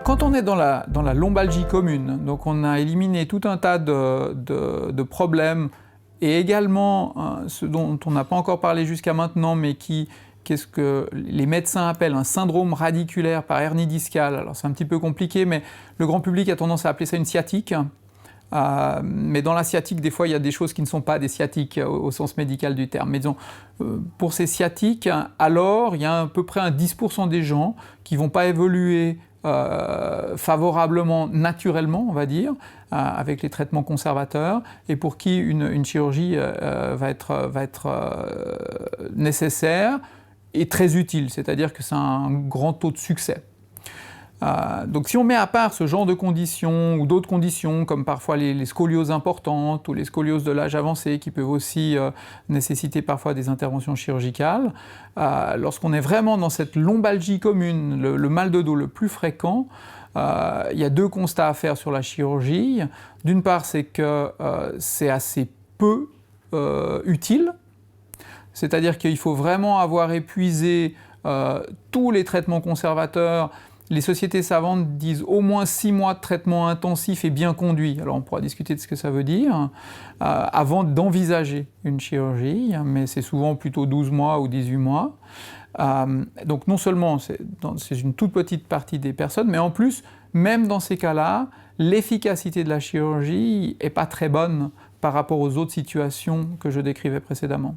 Quand on est dans la lombalgie commune, donc on a éliminé tout un tas de problèmes et également ce dont on n'a pas encore parlé jusqu'à maintenant, mais qu'est-ce que les médecins appellent un syndrome radiculaire par hernie discale. Alors c'est un petit peu compliqué, mais le grand public a tendance à appeler ça une sciatique. Mais dans la sciatique, des fois, il y a des choses qui ne sont pas des sciatiques au sens médical du terme. Mais disons, pour ces sciatiques, alors, il y a à peu près un 10% des gens qui ne vont pas évoluer favorablement, naturellement, on va dire, avec les traitements conservateurs, et pour qui une chirurgie va être nécessaire et très utile, c'est-à-dire que c'est un grand taux de succès. Donc si on met à part ce genre de conditions ou d'autres conditions comme parfois les scolioses importantes ou les scolioses de l'âge avancé qui peuvent aussi nécessiter parfois des interventions chirurgicales, lorsqu'on est vraiment dans cette lombalgie commune, le mal de dos le plus fréquent, il y a deux constats à faire sur la chirurgie. D'une part, c'est que c'est assez peu utile, c'est-à-dire qu'il faut vraiment avoir épuisé tous les traitements conservateurs. Les sociétés savantes disent au moins 6 mois de traitement intensif et bien conduit. Alors on pourra discuter de ce que ça veut dire avant d'envisager une chirurgie, mais c'est souvent plutôt 12 mois ou 18 mois. Donc non seulement c'est une toute petite partie des personnes, mais en plus, même dans ces cas-là, l'efficacité de la chirurgie n'est pas très bonne par rapport aux autres situations que je décrivais précédemment.